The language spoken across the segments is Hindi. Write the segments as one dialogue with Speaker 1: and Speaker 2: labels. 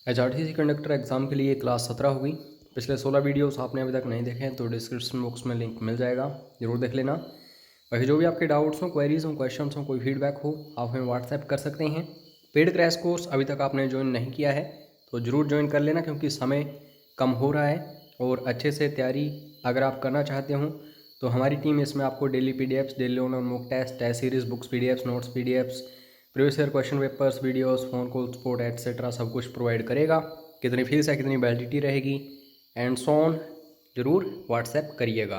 Speaker 1: HRTC कंडक्टर एग्ज़ाम के लिए क्लास 17 होगी। पिछले 16 वीडियोस आपने अभी तक नहीं देखे हैं तो डिस्क्रिप्शन बॉक्स में लिंक मिल जाएगा, ज़रूर देख लेना। बाकी जो भी आपके डाउट्स हों, क्वेरीज हों, क्वेश्चंस हों, कोई फीडबैक हो, आप हमें व्हाट्सएप कर सकते हैं। पेड क्रैश कोर्स अभी तक आपने ज्वाइन नहीं किया है तो ज़रूर ज्वाइन कर लेना, क्योंकि समय कम हो रहा है और अच्छे से तैयारी अगर आप करना चाहते हो तो हमारी टीम इसमें आपको daily PDFs, daily on mock test series, books PDFs, notes PDFs, previous year question papers, videos, phone call support etcetera सब कुछ प्रोवाइड करेगा। कितनी फीस है, कितनी वैलिडिटी रहेगी एंड सो ऑन, ज़रूर व्हाट्सएप करिएगा।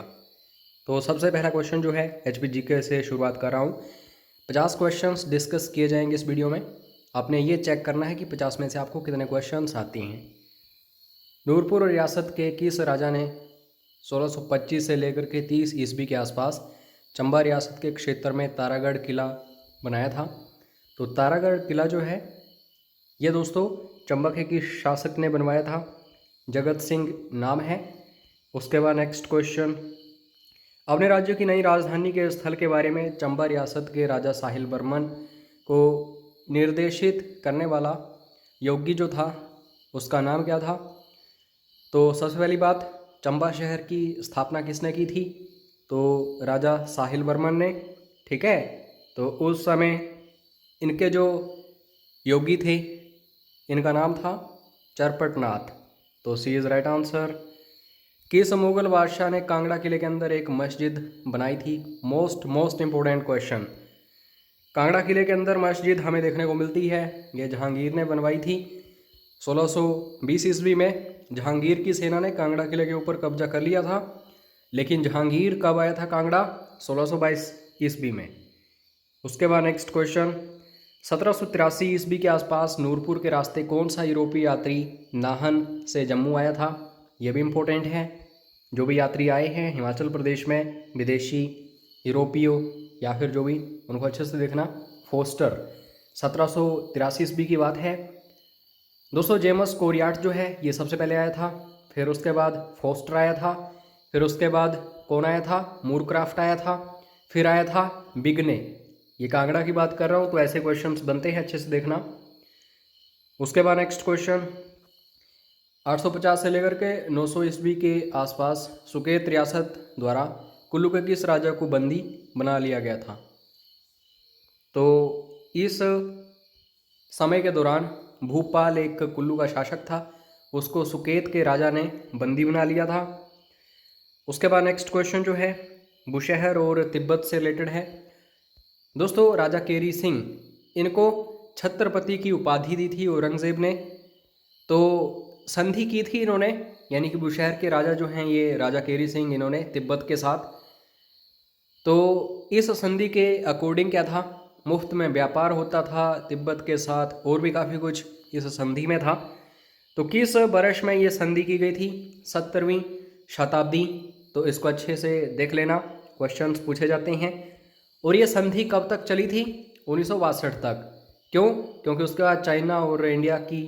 Speaker 1: तो सबसे पहला क्वेश्चन जो है HPGK से शुरुआत कर रहा हूँ। 50 क्वेश्चंस डिस्कस किए जाएंगे इस वीडियो में। आपने ये चेक करना है कि 50 में से आपको कितने क्वेश्चंस आते हैं। नूरपुर रियासत के किस राजा ने 1625 से लेकर के 30 ईस्वी के आसपास चंबा रियासत के क्षेत्र में तारागढ़ किला बनाया था? तो तारागढ़ किला जो है ये दोस्तों चंबा के किस शासक ने बनवाया था? जगत सिंह नाम है। उसके बाद नेक्स्ट क्वेश्चन, अपने राज्य की नई राजधानी के स्थल के बारे में चंबा रियासत के राजा साहिल वर्मन को निर्देशित करने वाला योगी जो था उसका नाम क्या था? तो सबसे पहली बात, चंबा शहर की स्थापना किसने की थी? तो राजा साहिल वर्मन ने। ठीक है, तो उस समय इनके जो योगी थे इनका नाम था चरपटनाथ। तो सी इज़ राइट आंसर। किस मुगल बादशाह ने कांगड़ा किले के अंदर एक मस्जिद बनाई थी? Most important question. कांगड़ा किले के अंदर मस्जिद हमें देखने को मिलती है, ये जहांगीर ने बनवाई थी 1620 ईस्वी में। जहांगीर की सेना ने कांगड़ा किले के ऊपर कब्जा कर लिया था, लेकिन जहांगीर कब आया था कांगड़ा? 1622 ईस्वी में। उसके बाद नेक्स्ट क्वेश्चन, 1783 ईस्वी के आसपास नूरपुर के रास्ते कौन सा यूरोपीय यात्री नाहन से जम्मू आया था? यह भी इम्पोर्टेंट है। जो भी यात्री आए हैं हिमाचल प्रदेश में, विदेशी, यूरोपीय या फिर जो भी, उनको अच्छे से देखना। फोस्टर 1783 ईस्वी की बात है दोस्तों। जेम्स कोरियाट जो है ये सबसे पहले आया था, फिर उसके बाद फोस्टर आया था, फिर उसके बाद कौन आया था? मूरक्राफ्ट आया था, फिर आया था बिगने। ये कांगड़ा की बात कर रहा हूँ तो ऐसे क्वेश्चंस बनते हैं, अच्छे से देखना। उसके बाद नेक्स्ट क्वेश्चन, 850 से लेकर के 900 ईस्वी के आसपास सुकेत रियासत द्वारा कुल्लू के किस राजा को बंदी बना लिया गया था? तो इस समय के दौरान भूपाल एक कुल्लू का शासक था, उसको सुकेत के राजा ने बंदी बना लिया था। उसके बाद नेक्स्ट क्वेश्चन जो है बुशहर और तिब्बत से रिलेटेड है दोस्तों। राजा केरी सिंह, इनको छत्रपति की उपाधि दी थी औरंगजेब ने, तो संधि की थी इन्होंने, यानी कि बुशहर के राजा जो हैं ये राजा केरी सिंह, इन्होंने तिब्बत के साथ। तो इस संधि के अकॉर्डिंग क्या था? मुफ्त में व्यापार होता था तिब्बत के साथ, और भी काफ़ी कुछ इस संधि में था। तो किस वर्ष में ये संधि की गई थी? 17वीं शताब्दी। तो इसको अच्छे से देख लेना, क्वेश्चंस पूछे जाते हैं। और ये संधि कब तक चली थी? 1962 तक। क्यों? क्योंकि उसके बाद चाइना और इंडिया की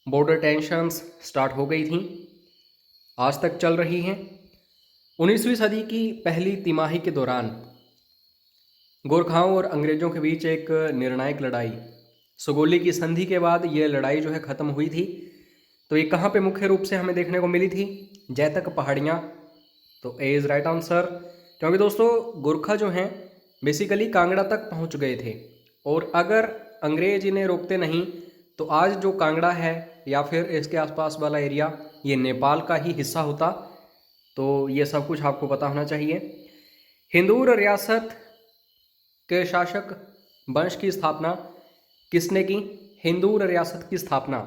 Speaker 1: बॉर्डर टेंशन्स स्टार्ट हो गई थी, आज तक चल रही हैं। 19वीं सदी की पहली तिमाही के दौरान गोरखाओं और अंग्रेज़ों के बीच एक निर्णायक लड़ाई, सुगोली की संधि के बाद ये लड़ाई जो है ख़त्म हुई थी। तो ये कहाँ पे मुख्य रूप से हमें देखने को मिली थी? जैतक पहाड़ियाँ। तो ए इज़ राइट आंसर। क्योंकि दोस्तों गोरखा जो हैं बेसिकली कांगड़ा तक पहुँच गए थे, और अगर अंग्रेज इन्हें रोकते नहीं तो आज जो कांगड़ा है या फिर इसके आसपास वाला एरिया ये नेपाल का ही हिस्सा होता। तो ये सब कुछ आपको पता होना चाहिए। हिंदूर रियासत के शासक वंश की स्थापना किसने की? हिंदूर रियासत की स्थापना,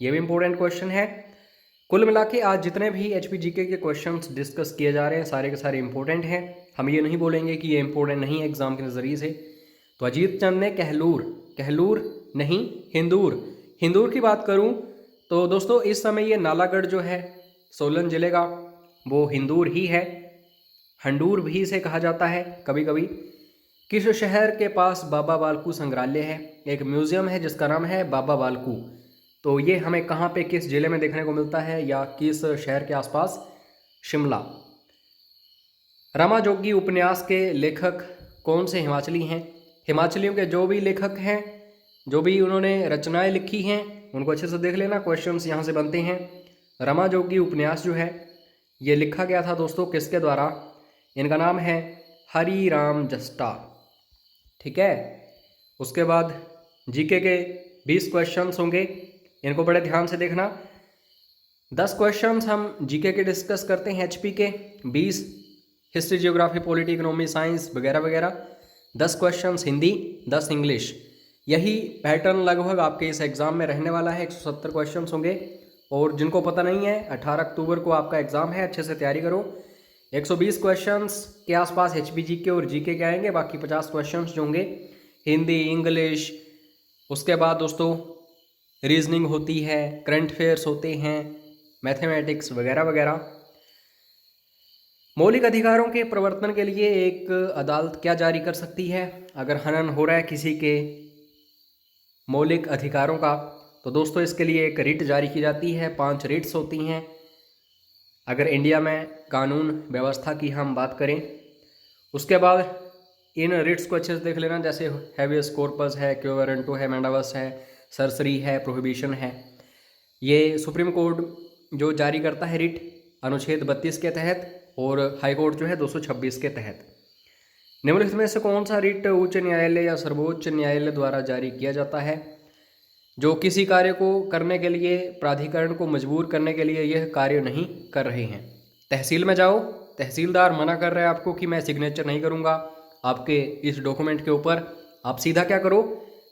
Speaker 1: ये भी इम्पोर्टेंट क्वेश्चन है। कुल मिला के आज जितने भी HPGK के क्वेश्चंस डिस्कस किए जा रहे हैं सारे के सारे इंपॉर्टेंट हैं। हम ये नहीं बोलेंगे कि ये इंपॉर्टेंट नहीं है एग्जाम के नज़रिए से। तो अजीत चंद ने कहलूर नहीं हिंदूर की बात करूं तो दोस्तों इस समय ये नालागढ़ जो है सोलन जिले का वो हिंदूर ही है, हंडूर भी इसे कहा जाता है कभी कभी। किस शहर के पास बाबा बालकू संग्रहालय है? एक म्यूजियम है जिसका नाम है बाबा बालकू। तो ये हमें कहाँ पे, किस जिले में देखने को मिलता है या किस शहर के आसपास? शिमला। रामाजोगी उपन्यास के लेखक कौन से हिमाचली हैं? हिमाचलियों के जो भी लेखक हैं, जो भी उन्होंने रचनाएं लिखी हैं उनको अच्छे से देख लेना। क्वेश्चंस यहाँ से बनते हैं। रमा जोगी उपन्यास जो है ये लिखा गया था दोस्तों किसके द्वारा? इनका नाम है हरि राम जस्टा। ठीक है। उसके बाद जीके के 20 क्वेश्चंस होंगे, इनको बड़े ध्यान से देखना। 10 क्वेश्चंस हम जीके के डिस्कस करते हैं एचपी के, 20 history geography polity economy science वगैरह वगैरह, 10 क्वेश्चंस हिंदी, 10 इंग्लिश। यही पैटर्न लगभग आपके इस एग्ज़ाम में रहने वाला है। 170 क्वेश्चंस होंगे। और जिनको पता नहीं है 18 अक्टूबर को आपका एग्ज़ाम है, अच्छे से तैयारी करो। 120 क्वेश्चंस के आसपास एचपीजी के और जीके के आएंगे, बाकी 50 क्वेश्चंस जो होंगे हिंदी इंग्लिश। उसके बाद दोस्तों रीजनिंग होती है, करंट अफेयर्स होते हैं, मैथमेटिक्स वगैरह वगैरह। मौलिक अधिकारों के प्रवर्तन के लिए एक अदालत क्या जारी कर सकती है? अगर हनन हो रहा है किसी के मौलिक अधिकारों का तो दोस्तों इसके लिए एक रिट जारी की जाती है। 5 रिट्स होती हैं। अगर इंडिया में कानून व्यवस्था की हम बात करें, उसके बाद इन रिट्स को अच्छे से देख लेना, जैसे हैबियस कॉर्पस है, क्यो वारंटो है, मैंडावस है, सरसरी है, प्रोहिबिशन है। ये सुप्रीम कोर्ट जो जारी करता है रिट अनुच्छेद 32 के तहत, और हाई कोर्ट जो है 226 के तहत। निम्नलिखित में से कौन सा रिट उच्च न्यायालय या सर्वोच्च न्यायालय द्वारा जारी किया जाता है? जो किसी कार्य को करने के लिए प्राधिकरण को मजबूर करने के लिए यह कार्य नहीं कर रहे हैं। तहसील में जाओ, तहसीलदार मना कर रहा है आपको कि मैं सिग्नेचर नहीं करूंगा आपके इस डॉक्यूमेंट के ऊपर, आप सीधा क्या करो,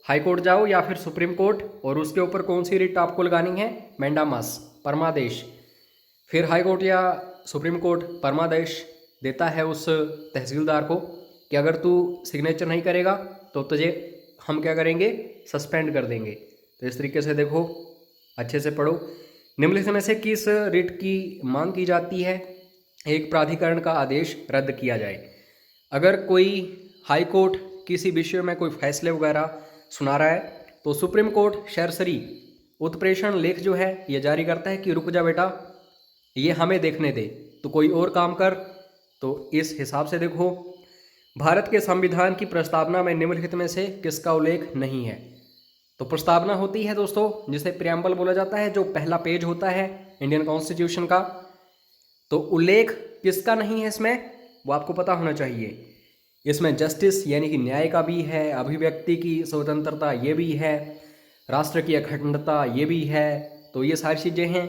Speaker 1: हाई कोर्ट जाओ या फिर सुप्रीम कोर्ट, और उसके ऊपर कौन सी रिट आपको लगानी है? मैंडामस, परमादेश। फिर हाई कोर्ट या सुप्रीम कोर्ट परमादेश देता है उस तहसीलदार को कि अगर तू सिग्नेचर नहीं करेगा तो तुझे हम क्या करेंगे? सस्पेंड कर देंगे। तो इस तरीके से देखो, अच्छे से पढ़ो। निम्नलिखित में से किस रिट की मांग की जाती है? एक प्राधिकरण का आदेश रद्द किया जाए। अगर कोई हाई कोर्ट किसी विषय में कोई फैसले वगैरह सुना रहा है तो सुप्रीम कोर्ट सरसरी उत्प्रेषण लेख जो है ये जारी करता है कि रुक जा बेटा, ये हमें देखने दे, तो कोई और काम कर। तो इस हिसाब से देखो, भारत के संविधान की प्रस्तावना में निम्नलिखित में से किसका उल्लेख नहीं है? तो प्रस्तावना होती है दोस्तों जिसे प्रियम्बल बोला जाता है, जो पहला पेज होता है इंडियन कॉन्स्टिट्यूशन का। तो उल्लेख किसका नहीं है इसमें, वो आपको पता होना चाहिए। इसमें जस्टिस यानी कि न्याय का भी है, अभिव्यक्ति की स्वतंत्रता ये भी है, राष्ट्र की अखंडता ये भी है। तो ये सारी चीज़ें हैं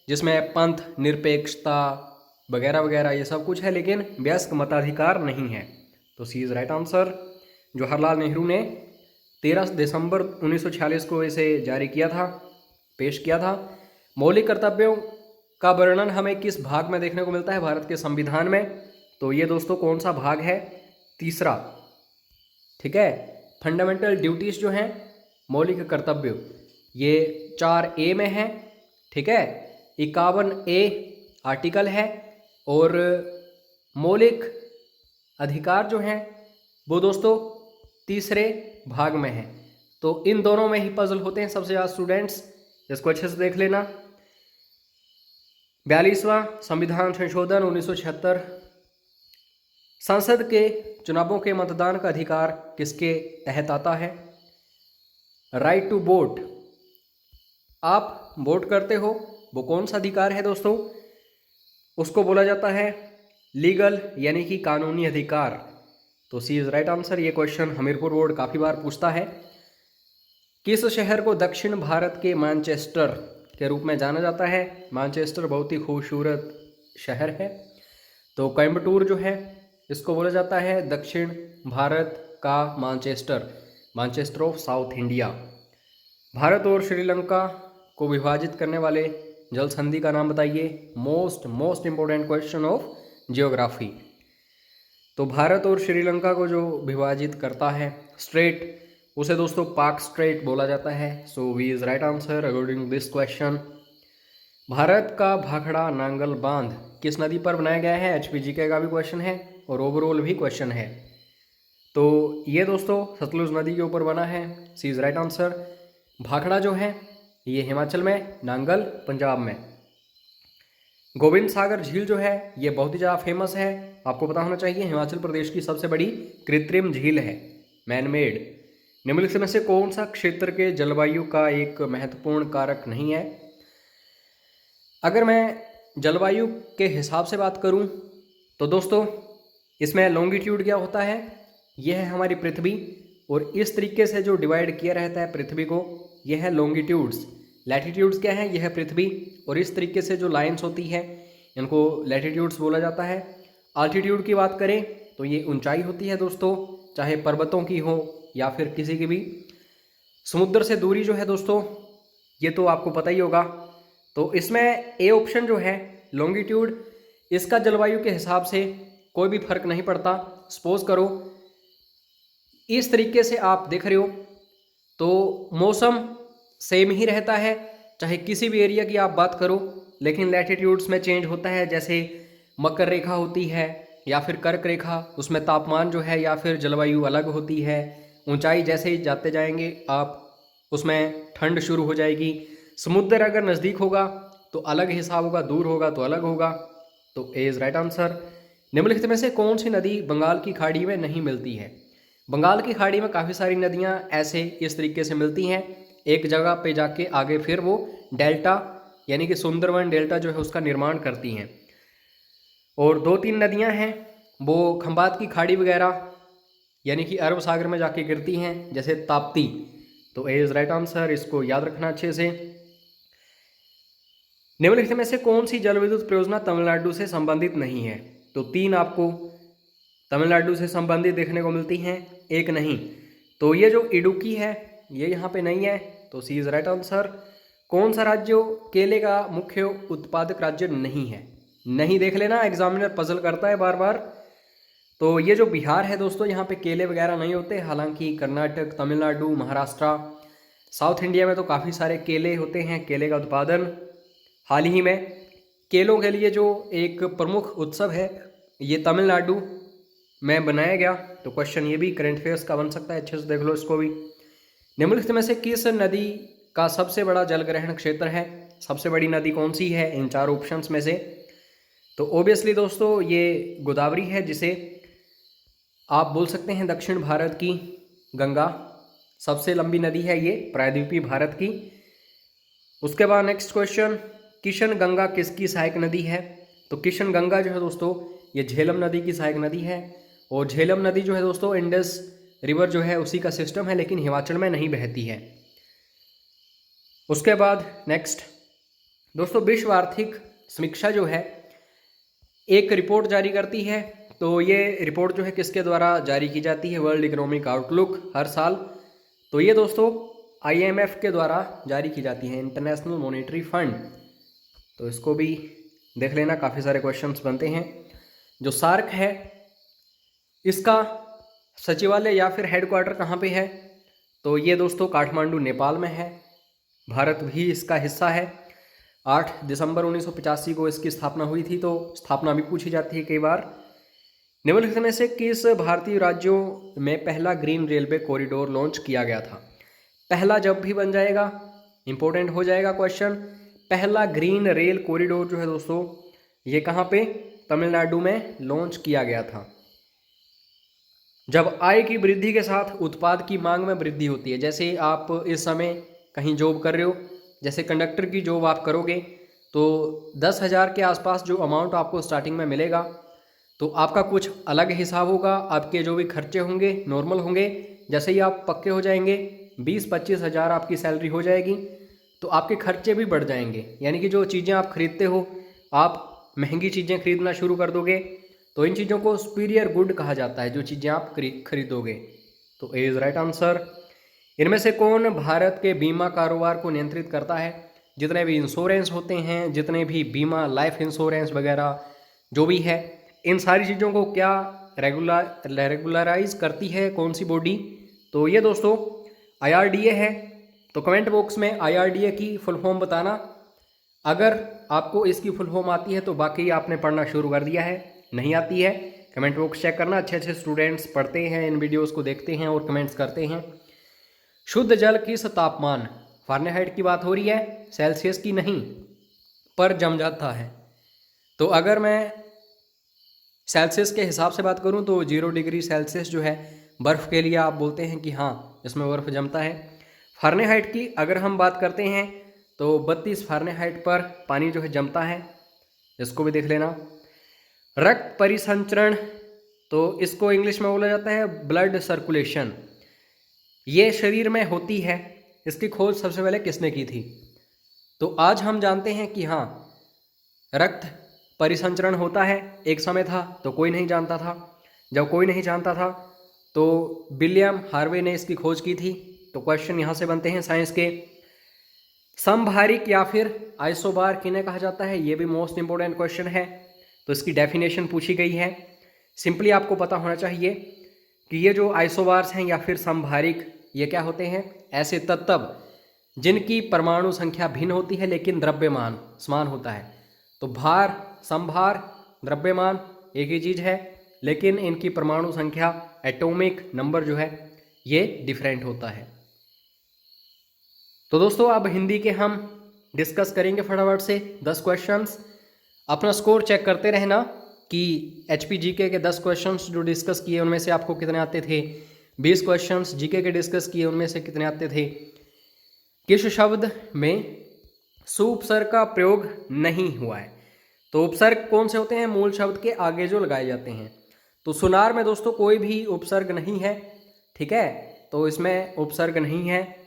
Speaker 1: जिसमें पंथ निरपेक्षता वगैरह वगैरह ये सब कुछ है, लेकिन वयस्क मताधिकार नहीं है। तो C is right answer. Jawaharlal Nehru ने 13 दिसंबर 1946 को इसे जारी किया था, पेश किया था। मौलिक कर्तव्यों का वर्णन हमें किस भाग में देखने को मिलता है भारत के संविधान में? तो ये दोस्तों कौन सा भाग है? तीसरा। ठीक है। फंडामेंटल ड्यूटीज जो हैं, मौलिक कर्तव्य, ये 4A में है। ठीक है। 51A आर्टिकल है, और मौलिक अधिकार जो हैं वो दोस्तों तीसरे भाग में है। तो इन दोनों में ही पजल होते हैं सबसे ज़्यादा स्टूडेंट्स, इसको अच्छे से देख लेना। 42वां संविधान संशोधन 1976, संसद के चुनावों के मतदान का अधिकार किसके तहत आता है? राइट टू वोट, आप वोट करते हो, वो कौन सा अधिकार है दोस्तों? उसको बोला जाता है लीगल यानी कि कानूनी अधिकार। तो सी इज राइट आंसर। ये क्वेश्चन हमीरपुर बोर्ड काफ़ी बार पूछता है। किस शहर को दक्षिण भारत के मैनचेस्टर के रूप में जाना जाता है? मैनचेस्टर बहुत ही खूबसूरत शहर है। तो कोयम्बटूर जो है इसको बोला जाता है दक्षिण भारत का Manchester, Manchester of south India. Bharat और श्रीलंका को विभाजित करने वाले जल संधि का नाम बताइए। Most important question of geography. तो भारत और श्रीलंका को जो विभाजित करता है स्ट्रेट, उसे दोस्तों पाक स्ट्रेट बोला जाता है। So we is right answer according this question. Bharat का भाखड़ा नांगल बांध किस नदी पर बनाया गया है? HPGK का भी क्वेश्चन है और ओवरऑल भी क्वेश्चन है। तो ये दोस्तों सतलुज नदी के ऊपर बना है। सी इज राइट आंसर। भाखड़ा जो है ये हिमाचल में, नांगल पंजाब में। गोविंद सागर झील जो है ये बहुत ही ज़्यादा फेमस है, आपको पता होना चाहिए। हिमाचल प्रदेश की सबसे बड़ी कृत्रिम झील है, मैनमेड। निम्नलिखित में से कौन सा क्षेत्र के जलवायु का एक महत्वपूर्ण कारक नहीं है? अगर मैं जलवायु के हिसाब से बात करूं तो दोस्तों इसमें लॉन्गिट्यूड क्या होता है, यह है हमारी पृथ्वी, और इस तरीके से जो डिवाइड किया रहता है पृथ्वी को, यह है लॉन्गिट्यूड्स। लैटिट्यूड्स क्या है, यह है पृथ्वी, और इस तरीके से जो लाइंस होती है इनको लैटिट्यूड्स बोला जाता है। आल्टीट्यूड की बात करें तो ये ऊंचाई होती है दोस्तों, चाहे पर्वतों की हो या फिर किसी की भी। समुद्र से दूरी जो है दोस्तों, ये तो आपको पता ही होगा। तो इसमें ए ऑप्शन जो है लॉन्गिट्यूड, इसका जलवायु के हिसाब से कोई भी फर्क नहीं पड़ता। सपोज करो इस तरीके से आप देख रहे हो तो मौसम सेम ही रहता है, चाहे किसी भी एरिया की आप बात करो, लेकिन लैटिट्यूड्स में चेंज होता है। जैसे मकर रेखा होती है या फिर कर्क रेखा, उसमें तापमान जो है या फिर जलवायु अलग होती है। ऊंचाई जैसे ही जाते जाएंगे आप, उसमें ठंड शुरू हो जाएगी। समुद्र अगर नज़दीक होगा तो अलग हिसाब होगा, दूर होगा तो अलग होगा। तो ए इज़ राइट आंसर। निम्नलिखित में से कौन सी नदी बंगाल की खाड़ी में नहीं मिलती है? बंगाल की खाड़ी में काफ़ी सारी नदियाँ ऐसे इस तरीके से मिलती हैं, एक जगह पे जाके आगे फिर वो डेल्टा यानी कि सुंदरवन डेल्टा जो है उसका निर्माण करती हैं। और 2-3 नदियाँ हैं वो खंबात की खाड़ी वगैरह यानी कि अरब सागर में जाके गिरती हैं, जैसे ताप्ती। तो ए इज़ राइट आंसर, इसको याद रखना अच्छे से। निम्नलिखित में से कौन सी जल विद्युत परियोजना तमिलनाडु से संबंधित नहीं है? तो 3 आपको तमिलनाडु से संबंधित देखने को मिलती हैं, एक नहीं। तो ये जो इडुक्की है ये यहाँ पे नहीं है, तो सी इज़ राइट आंसर। कौन सा राज्य केले का मुख्य उत्पादक राज्य नहीं है? नहीं देख लेना, एग्जामिनर पजल करता है बार बार। तो ये जो बिहार है दोस्तों, यहाँ पे केले वगैरह नहीं होते। हालांकि कर्नाटक, तमिलनाडु, महाराष्ट्र, साउथ इंडिया में तो काफ़ी सारे केले होते हैं, केले का उत्पादन। हाल ही में केलों के लिए जो एक प्रमुख उत्सव है ये तमिलनाडु में बनाया गया। तो क्वेश्चन ये भी करंट अफेयर्स का बन सकता है, अच्छे से देख लो इसको भी। निम्नलिखित में से किस नदी का सबसे बड़ा जल ग्रहण क्षेत्र है? सबसे बड़ी नदी कौन सी है इन 4 ऑप्शंस में से? तो ओबियसली दोस्तों ये गोदावरी है, जिसे आप बोल सकते हैं दक्षिण भारत की गंगा। सबसे लंबी नदी है ये प्रायद्वीपीय भारत की। उसके बाद नेक्स्ट क्वेश्चन, किशन गंगा किसकी सहायक नदी है? तो किशन गंगा जो है दोस्तों ये झेलम नदी की सहायक नदी है, और झेलम नदी जो है दोस्तों इंडस रिवर जो है उसी का सिस्टम है, लेकिन हिमाचल में नहीं बहती है। उसके बाद नेक्स्ट दोस्तों, विश्व आर्थिक समीक्षा जो है एक रिपोर्ट जारी करती है। तो ये रिपोर्ट जो है किसके द्वारा जारी की जाती है? वर्ल्ड इकोनॉमिक आउटलुक हर साल। तो ये दोस्तों IMF के द्वारा जारी की जाती है, इंटरनेशनल मॉनेटरी फंड। तो इसको भी देख लेना, काफ़ी सारे क्वेश्चंस बनते हैं। जो सार्क है इसका सचिवालय या फिर हेडक्वार्टर कहाँ पे है? तो ये दोस्तों काठमांडू नेपाल में है। भारत भी इसका हिस्सा है। 8 दिसंबर 1985 को इसकी स्थापना हुई थी, तो स्थापना भी पूछी जाती है कई बार। निम्नलिखित में से किस भारतीय राज्यों में पहला ग्रीन रेलवे कॉरिडोर लॉन्च किया गया था? पहला जब भी बन जाएगा इंपॉर्टेंट हो जाएगा क्वेश्चन। पहला ग्रीन रेल कॉरिडोर जो है दोस्तों ये कहाँ पे? तमिलनाडु में लॉन्च किया गया था। जब आय की वृद्धि के साथ उत्पाद की मांग में वृद्धि होती है, जैसे आप इस समय कहीं जॉब कर रहे हो, जैसे कंडक्टर की जॉब आप करोगे तो 10,000 के आसपास जो अमाउंट आपको स्टार्टिंग में मिलेगा, तो आपका कुछ अलग हिसाब होगा। आपके जो भी खर्चे होंगे नॉर्मल होंगे। जैसे ही आप पक्के हो जाएंगे 20-25 हज़ार आपकी सैलरी हो जाएगी, तो आपके खर्चे भी बढ़ जाएंगे। यानी कि जो चीज़ें आप खरीदते हो, आप महंगी चीज़ें खरीदना शुरू कर दोगे, तो इन चीज़ों को सुपीरियर गुड कहा जाता है, जो चीज़ें आप खरीदोगे। तो ए इज़ राइट आंसर। इनमें से कौन भारत के बीमा कारोबार को नियंत्रित करता है? जितने भी इंश्योरेंस होते हैं, जितने भी बीमा, लाइफ इंश्योरेंस वगैरह जो भी है, इन सारी चीज़ों को क्या रेगुलराइज करती है? कौन सी बॉडी? तो ये दोस्तों IRDA है। तो कमेंट बॉक्स में IRDA की फुल फॉर्म बताना। अगर आपको इसकी फुल फॉर्म आती है तो बाकी आपने पढ़ना शुरू कर दिया है, नहीं आती है कमेंट बॉक्स चेक करना। अच्छे अच्छे स्टूडेंट्स पढ़ते हैं, इन वीडियोस को देखते हैं और कमेंट्स करते हैं। शुद्ध जल किस तापमान, फ़ारेनहाइट की बात हो रही है, सेल्सियस की नहीं, पर जम जाता है? तो अगर मैं सेल्सियस के हिसाब से बात करूं तो 0 डिग्री सेल्सियस जो है बर्फ़ के लिए आप बोलते हैं कि हाँ इसमें बर्फ़ जमता है। फ़ारेनहाइट की अगर हम बात करते हैं तो 32 फ़ारेनहाइट पर पानी जो है जमता है, इसको भी देख लेना। रक्त परिसंचरण, तो इसको इंग्लिश में बोला जाता है ब्लड सर्कुलेशन, ये शरीर में होती है। इसकी खोज सबसे पहले किसने की थी? तो आज हम जानते हैं कि हाँ, रक्त परिसंचरण होता है। एक समय था तो कोई नहीं जानता था, जब कोई नहीं जानता था तो विलियम हार्वे ने इसकी खोज की थी। तो क्वेश्चन यहाँ से बनते हैं साइंस के। समभारिक या फिर आइसोबार किन्हें कहा जाता है? ये भी मोस्ट इंपॉर्टेंट क्वेश्चन है। तो इसकी डेफिनेशन पूछी गई है। सिंपली आपको पता होना चाहिए कि ये जो आइसोबार्स हैं या फिर समभारिक, ये क्या होते हैं? ऐसे तत्व जिनकी परमाणु संख्या भिन्न होती है लेकिन द्रव्यमान समान होता है। तो भार, समभार, द्रव्यमान एक ही चीज़ है, लेकिन इनकी परमाणु संख्या, एटॉमिक नंबर जो है, ये डिफरेंट होता है। तो दोस्तों अब हिंदी के हम डिस्कस करेंगे फटाफट से 10 क्वेश्चंस। अपना स्कोर चेक करते रहना कि HP GK के 10 क्वेश्चंस जो डिस्कस किए उनमें से आपको कितने आते थे, 20 क्वेश्चंस GK के डिस्कस किए उनमें से कितने आते थे। किस शब्द में सुउपसर्ग का प्रयोग नहीं हुआ है? तो उपसर्ग कौन से होते हैं? मूल शब्द के आगे जो लगाए जाते हैं। तो सुनार में दोस्तों कोई भी उपसर्ग नहीं है, ठीक है, तो इसमें उपसर्ग नहीं है।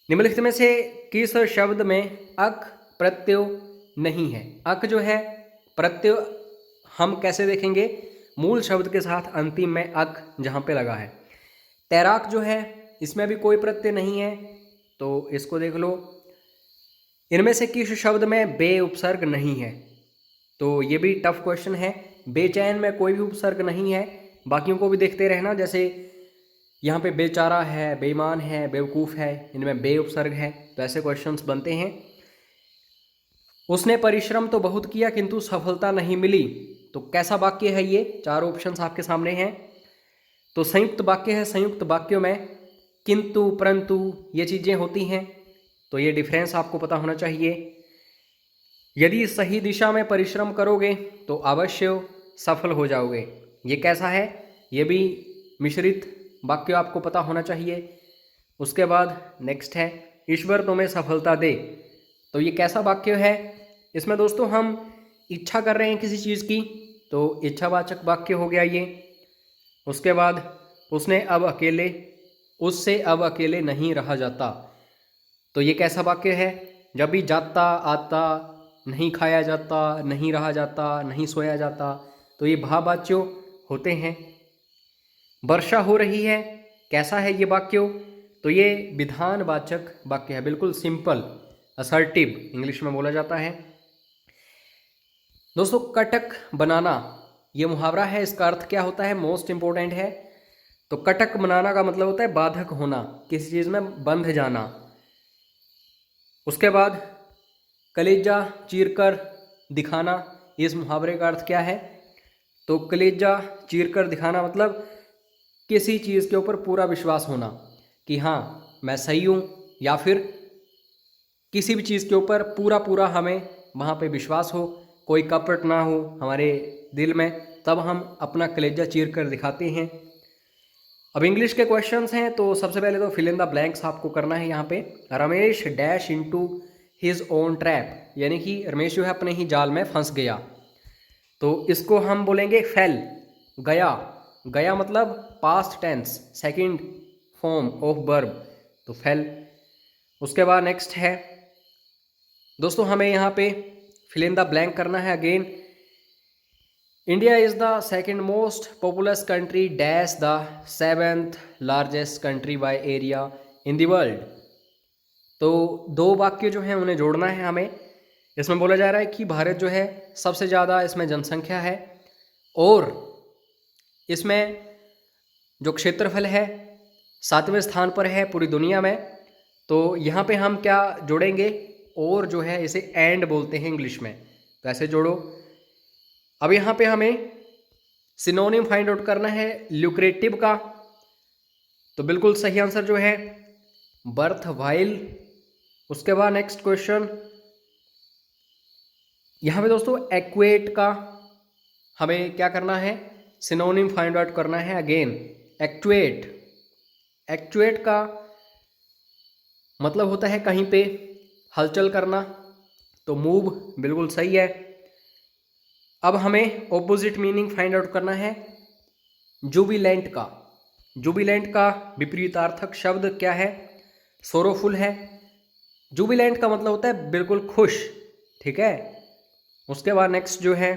Speaker 1: निम्नलिखित में से किस शब्द में अक प्रत्यय नहीं है? अक जो है प्रत्यय हम कैसे देखेंगे? मूल शब्द के साथ अंतिम में अक जहाँ पे लगा है। तैराक जो है इसमें भी कोई प्रत्यय नहीं है, तो इसको देख लो। इनमें से किस शब्द में बे उपसर्ग नहीं है? तो ये भी टफ क्वेश्चन है। बेचैन में कोई भी उपसर्ग नहीं है। बाकियों को भी देखते रहना, जैसे यहाँ पे बेचारा है, बेईमान है, बेवकूफ़ है, इनमें बे उपसर्ग है। तो ऐसे क्वेश्चंस बनते हैं। उसने परिश्रम तो बहुत किया किंतु सफलता नहीं मिली, तो कैसा वाक्य है ये? 4 ऑप्शंस आपके सामने हैं। तो संयुक्त वाक्य है। संयुक्त वाक्यों में किंतु, परंतु ये चीज़ें होती हैं, तो ये डिफरेंस आपको पता होना चाहिए। यदि सही दिशा में परिश्रम करोगे तो अवश्य सफल हो जाओगे, ये कैसा है? ये भी मिश्रित वाक्य आपको पता होना चाहिए। उसके बाद नेक्स्ट है ईश्वर तुम्हें सफलता दे, तो ये कैसा वाक्य है? इसमें दोस्तों हम इच्छा कर रहे हैं किसी चीज़ की, तो इच्छावाचक वाक्य हो गया ये। उसके बाद उससे अब अकेले नहीं रहा जाता, तो ये कैसा वाक्य है? जब भी जाता, आता, नहीं खाया जाता, नहीं रहा जाता, नहीं सोया जाता, तो ये भाववाच्य होते हैं। वर्षा हो रही है, कैसा है ये वाक्य? तो ये विधानवाचक वाक्य है, बिल्कुल सिंपल, असर्टिव इंग्लिश में बोला जाता है। दोस्तों कटक बनाना, ये मुहावरा है, इसका अर्थ क्या होता है? मोस्ट इंपॉर्टेंट है। तो कटक बनाना का मतलब होता है बाधक होना, किसी चीज़ में बंध जाना। उसके बाद कलेजा चीरकर दिखाना, इस मुहावरे का अर्थ क्या है? तो कलेजा चीरकर दिखाना मतलब किसी चीज़ के ऊपर पूरा विश्वास होना कि हाँ मैं सही हूँ, या फिर किसी भी चीज़ के ऊपर पूरा हमें वहाँ पे विश्वास हो, कोई कपट ना हो हमारे दिल में, तब हम अपना कलेजा चीर कर दिखाते हैं। अब इंग्लिश के क्वेश्चंस हैं, तो सबसे पहले तो फिल इन द ब्लैंक्स आपको करना है। यहाँ पे Ramesh dash into his own trap, यानी कि रमेश जो है अपने ही जाल में फंस गया, तो इसको हम बोलेंगे फेल, गया। गया मतलब past tense, second form of verb, तो फेल। उसके बाद नेक्स्ट है दोस्तों, हमें यहाँ पे फिल इन द ब्लैंक करना है again. India is the second most populous country dash the 7th largest country by area in the world. तो 2 वाक्य जो हैं उन्हें जोड़ना है हमें। इसमें बोला जा रहा है कि भारत जो है सबसे ज़्यादा इसमें जनसंख्या है, और इसमें जो क्षेत्रफल है 7वें स्थान पर है पूरी दुनिया में। तो यहाँ पे हम क्या जोड़ेंगे? और जो है इसे एंड बोलते हैं इंग्लिश में, तो ऐसे जोड़ो। अब यहाँ पे हमें सिनोनिम फाइंड आउट करना है ल्यूक्रेटिव का, तो बिल्कुल सही आंसर जो है बर्थ वाइल। उसके बाद नेक्स्ट क्वेश्चन, यहाँ पे दोस्तों एक्वेट का हमें क्या करना है? सिनोनिम फाइंड आउट करना है अगेन, एक्वेट। एक्चुएट का मतलब होता है कहीं पे हलचल करना, तो मूव बिल्कुल सही है। अब हमें ऑपोजिट मीनिंग फाइंड आउट करना है जुबिलेंट का। जुबिलेंट का विपरीतार्थक शब्द क्या है? सोरोफुल है। जुबिलेंट का मतलब होता है बिल्कुल खुश, ठीक है। उसके बाद नेक्स्ट जो है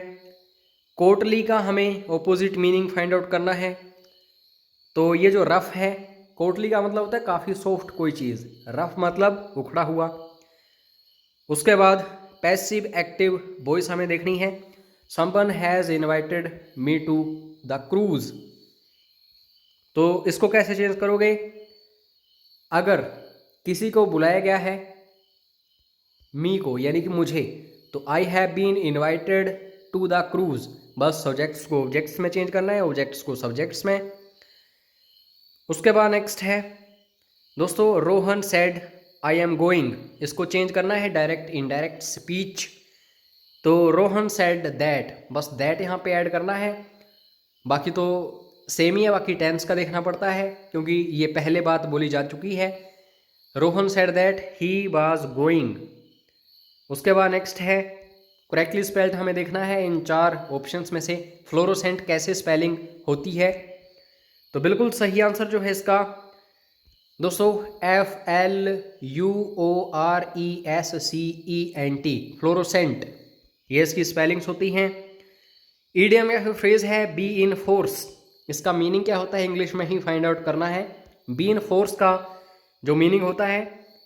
Speaker 1: कोटली का हमें ऑपोजिट मीनिंग फाइंड आउट करना है। तो ये जो रफ है, कोटली का मतलब होता है काफ़ी सॉफ्ट कोई चीज़, रफ मतलब उखड़ा हुआ। उसके बाद पैसिव एक्टिव वॉइस हमें देखनी है। Someone has invited me to the cruise. तो इसको कैसे चेंज करोगे? अगर किसी को बुलाया गया है, मी को यानी कि मुझे, तो I have been invited to the cruise. बस सब्जेक्ट्स को ऑब्जेक्ट्स में चेंज करना है, ऑब्जेक्ट्स को सब्जेक्ट्स में। उसके बाद नेक्स्ट है दोस्तों Rohan said I am going. इसको चेंज करना है डायरेक्ट इनडायरेक्ट स्पीच। तो रोहन सेड दैट, बस दैट यहाँ पे ऐड करना है। बाकी तो सेम ही है, बाकी टेंस का देखना पड़ता है क्योंकि ये पहले बात बोली जा चुकी है। Rohan said that he was going. उसके बाद नेक्स्ट है करेक्टली स्पेल्ड हमें देखना है इन 4 ऑप्शंस में से फ्लोरोसेंट कैसे स्पेलिंग होती है। तो बिल्कुल सही आंसर जो है इसका दोस्तों FLUORESCENT, फ्लोरोसेंट, ये इसकी स्पेलिंग्स होती हैं। ईडियम या फिर फ्रेज है बी इन फोर्स। इसका मीनिंग क्या होता है इंग्लिश में ही फाइंड आउट करना है। बी इन फोर्स का जो मीनिंग होता है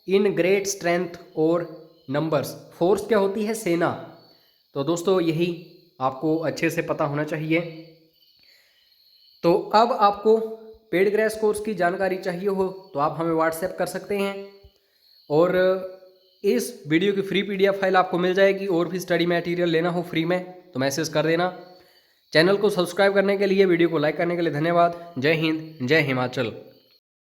Speaker 1: इन ग्रेट स्ट्रेंथ और नंबर्स। फोर्स क्या होती है? सेना। तो दोस्तों यही आपको अच्छे से पता होना चाहिए। तो अब आपको पेड क्रैश कोर्स की जानकारी चाहिए हो तो आप हमें व्हाट्सएप कर सकते हैं, और इस वीडियो की फ्री PDF फाइल आपको मिल जाएगी। और भी स्टडी मटेरियल लेना हो फ्री में तो मैसेज कर देना। चैनल को सब्सक्राइब करने के लिए, वीडियो को लाइक करने के लिए धन्यवाद। जय हिंद, जय हिमाचल।